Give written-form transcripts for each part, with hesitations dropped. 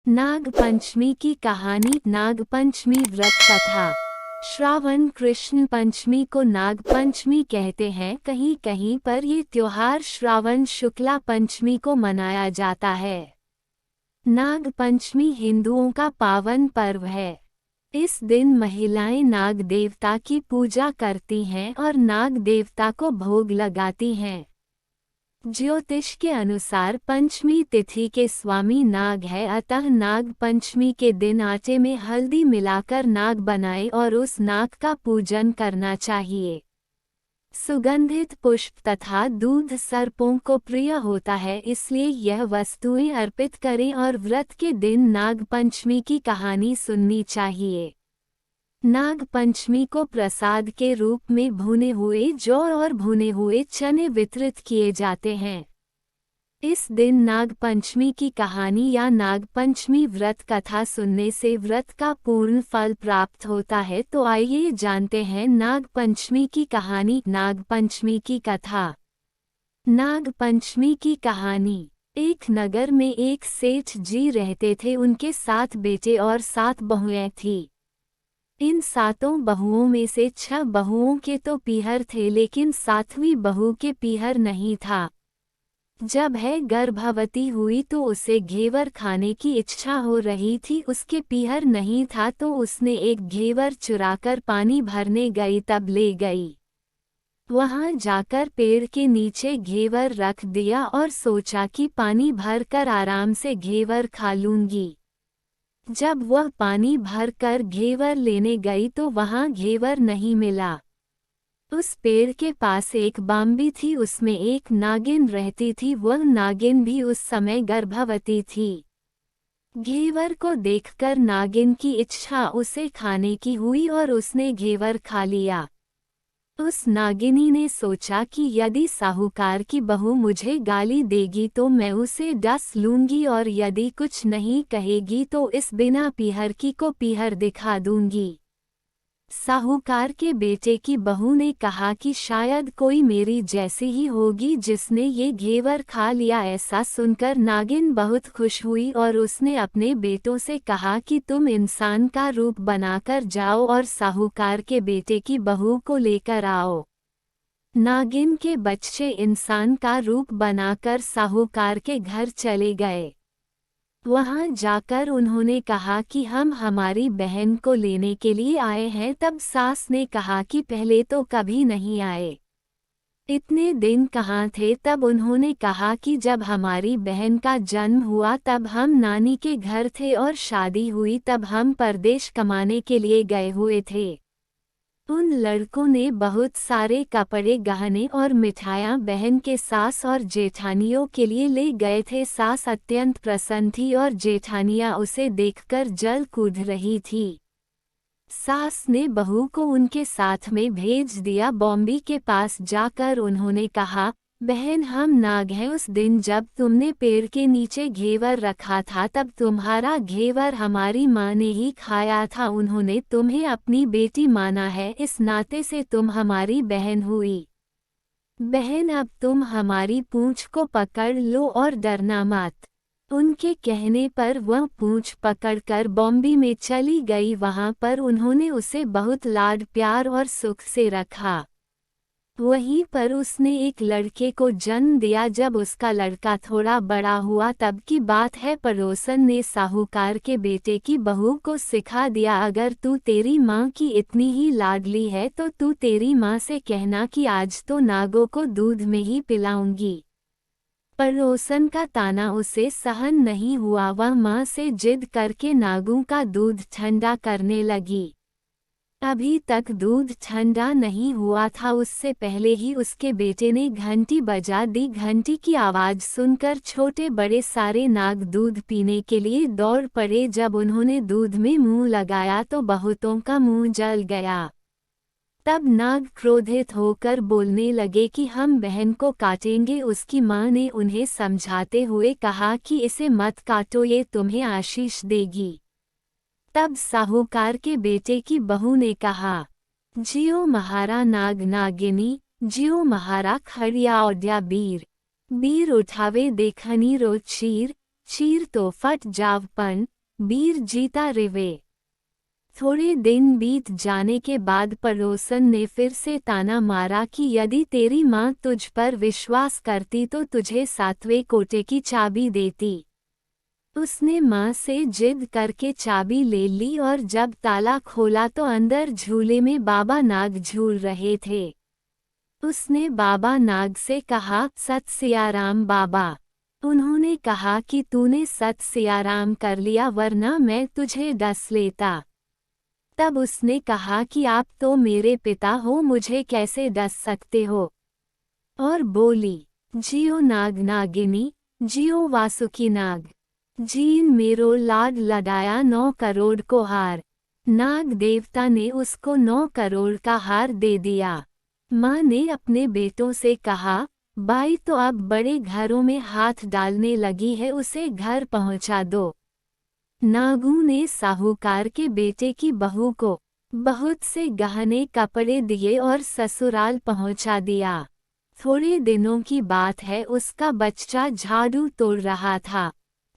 नाग पंचमी की कहानी। नाग पंचमी व्रत कथा। श्रावण कृष्ण पंचमी को नाग पंचमी कहते हैं। कहीं कहीं पर ये त्योहार श्रावण शुक्ला पंचमी को मनाया जाता है। नाग पंचमी हिंदुओं का पावन पर्व है। इस दिन महिलाएं नाग देवता की पूजा करती हैं और नाग देवता को भोग लगाती हैं। ज्योतिष के अनुसार पंचमी तिथि के स्वामी नाग है, अतः नाग पंचमी के दिन आटे में हल्दी मिलाकर नाग बनाएं और उस नाग का पूजन करना चाहिए। सुगंधित पुष्प तथा दूध सर्पों को प्रिय होता है, इसलिए यह वस्तुएं अर्पित करें और व्रत के दिन नाग पंचमी की कहानी सुननी चाहिए। नाग पंचमी को प्रसाद के रूप में भुने हुए जौ और भुने हुए चने वितरित किए जाते हैं। इस दिन नाग पंचमी की कहानी या नाग पंचमी व्रत कथा सुनने से व्रत का पूर्ण फल प्राप्त होता है। तो आइए जानते हैं नाग पंचमी की कहानी। नाग पंचमी की कथा। नाग पंचमी की कहानी। एक नगर में एक सेठ जी रहते थे। उनके 7 बेटे और 7 बहुएं थीं। इन 7 बहुओं में से 6 बहुओं के तो पीहर थे, लेकिन 7वीं बहू के पीहर नहीं था। जब वह गर्भवती हुई तो उसे घेवर खाने की इच्छा हो रही थी। उसके पीहर नहीं था तो उसने एक घेवर चुराकर पानी भरने गई तब ले गई। वहां जाकर पेड़ के नीचे घेवर रख दिया और सोचा कि पानी भरकर आराम से घेवर खा लूंगी। जब वह पानी भरकर घेवर लेने गई तो वहां घेवर नहीं मिला। उस पेड़ के पास एक बांबी थी, उसमें एक नागिन रहती थी। वह नागिन भी उस समय गर्भवती थी। घेवर को देखकर नागिन की इच्छा उसे खाने की हुई और उसने घेवर खा लिया। उस नागिनी ने सोचा कि यदि साहूकार की बहू मुझे गाली देगी तो मैं उसे डस लूंगी, और यदि कुछ नहीं कहेगी तो इस बिना पीहर की को पीहर दिखा दूंगी। साहूकार के बेटे की बहू ने कहा कि शायद कोई मेरी जैसी ही होगी जिसने ये घेवर खा लिया। ऐसा सुनकर नागिन बहुत खुश हुई और उसने अपने बेटों से कहा कि तुम इंसान का रूप बनाकर जाओ और साहूकार के बेटे की बहू को लेकर आओ। नागिन के बच्चे इंसान का रूप बनाकर साहूकार के घर चले गए। वहां जाकर उन्होंने कहा कि हम हमारी बहन को लेने के लिए आए हैं। तब सास ने कहा कि पहले तो कभी नहीं आए, इतने दिन कहाँ थे। तब उन्होंने कहा कि जब हमारी बहन का जन्म हुआ तब हम नानी के घर थे और शादी हुई तब हम परदेश कमाने के लिए गए हुए थे। उन लड़कों ने बहुत सारे कपड़े, गहने और मिठाइयाँ बहन के सास और जेठानियों के लिए ले गए थे। सास अत्यंत प्रसन्न थी और जेठानियाँ उसे देखकर जल कूद रही थी। सास ने बहू को उनके साथ में भेज दिया। बॉम्बी के पास जाकर उन्होंने कहा, बहन हम नाग हैं। उस दिन जब तुमने पेड़ के नीचे घेवर रखा था तब तुम्हारा घेवर हमारी माँ ने ही खाया था। उन्होंने तुम्हें अपनी बेटी माना है, इस नाते से तुम हमारी बहन हुई। बहन अब तुम हमारी पूंछ को पकड़ लो और डरना मत। उनके कहने पर वह पूंछ पकड़कर बॉम्बे में चली गई। वहां पर उन्होंने उसे बहुत लाड प्यार और सुख से रखा। वहीं पर उसने एक लड़के को जन्म दिया। जब उसका लड़का थोड़ा बड़ा हुआ तब की बात है, पड़ोसन ने साहूकार के बेटे की बहू को सिखा दिया, अगर तू तेरी माँ की इतनी ही लाडली है तो तू तेरी माँ से कहना कि आज तो नागों को दूध में ही पिलाऊंगी। पड़ोसन का ताना उसे सहन नहीं हुआ। वह माँ से जिद करके नागों का दूध ठंडा करने लगी। अभी तक दूध ठंडा नहीं हुआ था, उससे पहले ही उसके बेटे ने घंटी बजा दी। घंटी की आवाज़ सुनकर छोटे बड़े सारे नाग दूध पीने के लिए दौड़ पड़े। जब उन्होंने दूध में मुंह लगाया तो बहुतों का मुंह जल गया। तब नाग क्रोधित होकर बोलने लगे कि हम बहन को काटेंगे। उसकी माँ ने उन्हें समझाते हुए कहा कि इसे मत काटो, ये तुम्हें आशीष देगी। तब साहूकार के बेटे की बहू ने कहा, जियो महारा नाग नागिनी, जियो महारा खड़िया ओड्या बीर। बीर उठावे देखनी रो चीर, चीर तो फट जावपन बीर जीता रिवे। थोड़े दिन बीत जाने के बाद पड़ोसन ने फिर से ताना मारा कि यदि तेरी माँ तुझ पर विश्वास करती तो तुझे 7वें कोटे की चाबी देती। उसने माँ से जिद करके चाबी ले ली और जब ताला खोला तो अंदर झूले में बाबा नाग झूल रहे थे। उसने बाबा नाग से कहा, सत सियाराम बाबा। उन्होंने कहा कि तूने सत सियाराम कर लिया वरना मैं तुझे डस लेता। तब उसने कहा कि आप तो मेरे पिता हो, मुझे कैसे डस सकते हो। और बोली, जियो नाग नागिनी, जियो वासुकी नाग। जीन मेरो लाड लडाया 9 करोड़ को हार। नाग देवता ने उसको 9 करोड़ का हार दे दिया। माँ ने अपने बेटों से कहा, बाई तो अब बड़े घरों में हाथ डालने लगी है, उसे घर पहुँचा दो। नागू ने साहूकार के बेटे की बहू को बहुत से गहने कपड़े दिए और ससुराल पहुँचा दिया। थोड़े दिनों की बात है, उसका बच्चा झाड़ू तोड़ रहा था।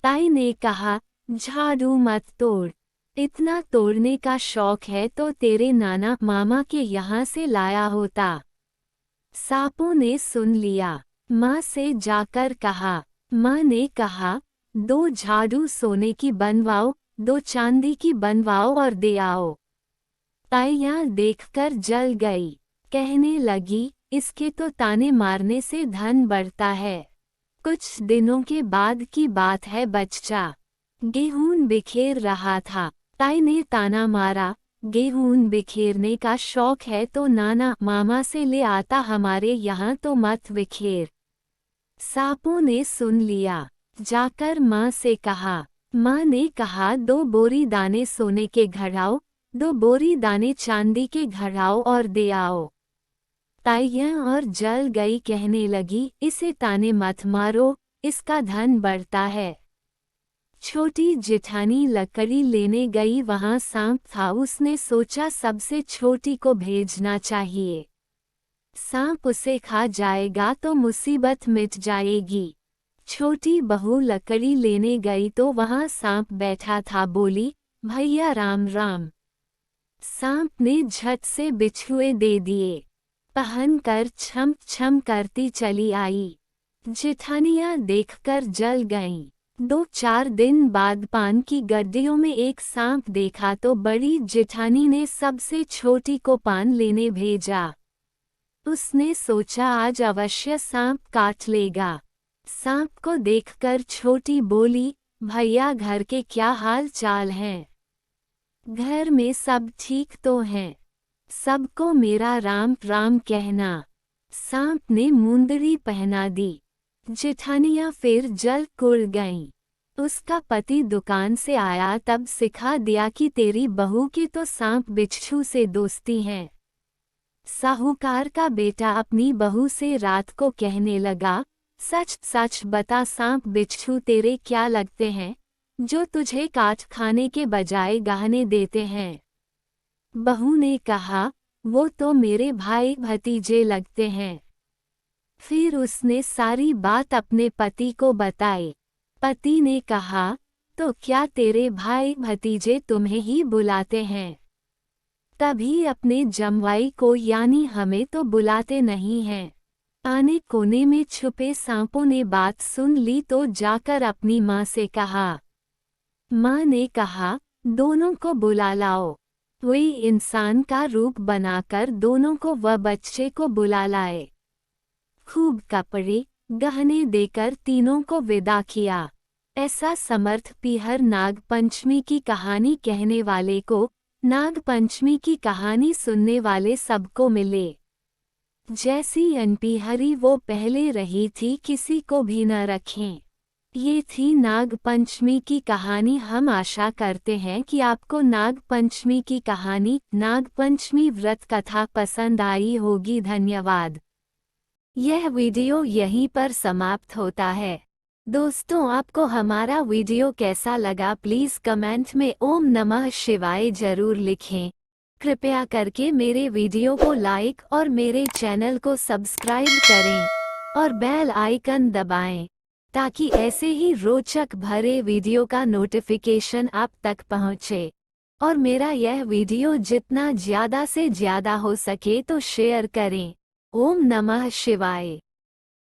ताई ने कहा, झाड़ू मत तोड़, इतना तोड़ने का शौक है तो तेरे नाना मामा के यहाँ से लाया होता। सांपों ने सुन लिया। माँ से जाकर कहा। माँ ने कहा, 2 झाड़ू सोने की बनवाओ, 2 चांदी की बनवाओ और दे आओ। ताइयाँ देखकर जल गई। कहने लगी, इसके तो ताने मारने से धन बढ़ता है। कुछ दिनों के बाद की बात है, बच्चा गेहूं बिखेर रहा था। ताई ने ताना मारा, गेहूं बिखेरने का शौक है तो नाना मामा से ले आता, हमारे यहाँ तो मत बिखेर। सांपों ने सुन लिया। जाकर माँ से कहा। माँ ने कहा, 2 बोरी दाने सोने के घड़ाओ, 2 बोरी दाने चांदी के घड़ाओ और दे आओ। ताइयाँ और जल गई। कहने लगी, इसे ताने मत मारो, इसका धन बढ़ता है। छोटी जेठानी लकड़ी लेने गई, वहां सांप था। उसने सोचा सबसे छोटी को भेजना चाहिए, सांप उसे खा जाएगा तो मुसीबत मिट जाएगी। छोटी बहू लकड़ी लेने गई तो वहां सांप बैठा था। बोली, भैया राम राम। सांप ने झट से बिछुए दे दिए, पहनकर छम छम करती चली आई। जेठानियां देखकर जल गईं। 2-4 दिन बाद पान की गड्डियों में एक सांप देखा तो बड़ी जेठानी ने सबसे छोटी को पान लेने भेजा। उसने सोचा आज अवश्य सांप काट लेगा। सांप को देखकर छोटी बोली, भैया घर के क्या हाल चाल हैं? घर में सब ठीक तो हैं? सबको मेरा राम राम कहना। सांप ने मुंदरी पहना दी। जेठानियां फिर जल कुड़ गईं। उसका पति दुकान से आया तब सिखा दिया कि तेरी बहू की तो सांप बिच्छू से दोस्ती है। साहूकार का बेटा अपनी बहू से रात को कहने लगा, सच सच बता सांप बिच्छू तेरे क्या लगते हैं, जो तुझे काट खाने के बजाय गहने देते हैं? बहू ने कहा, वो तो मेरे भाई भतीजे लगते हैं। फिर उसने सारी बात अपने पति को बताई। पति ने कहा, तो क्या तेरे भाई भतीजे तुम्हें ही बुलाते हैं? तभी अपने जमवाई को यानी हमें तो बुलाते नहीं हैं। आने कोने में छुपे सांपों ने बात सुन ली तो जाकर अपनी माँ से कहा। माँ ने कहा, दोनों को बुला लाओ। वे इंसान का रूप बनाकर दोनों को व बच्चे को बुला लाए। खूब कपड़े गहने देकर तीनों को विदा किया। ऐसा समर्थ पीहर नाग पंचमी की कहानी कहने वाले को, नाग पंचमी की कहानी सुनने वाले सबको मिले। जैसी अनपीहरी वो पहले रही थी, किसी को भी न रखें। ये थी नाग पंचमी की कहानी। हम आशा करते हैं कि आपको नाग पंचमी की कहानी, नाग पंचमी व्रत कथा पसंद आई होगी। धन्यवाद। यह वीडियो यहीं पर समाप्त होता है। दोस्तों, आपको हमारा वीडियो कैसा लगा प्लीज़ कमेंट में ओम नमः शिवाय जरूर लिखें। कृपया करके मेरे वीडियो को लाइक और मेरे चैनल को सब्सक्राइब करें और बेल आइकन दबाएं ताकि ऐसे ही रोचक भरे वीडियो का नोटिफिकेशन आप तक पहुंचे। और मेरा यह वीडियो जितना ज़्यादा से ज़्यादा हो सके तो शेयर करें। ओम नमः शिवाय।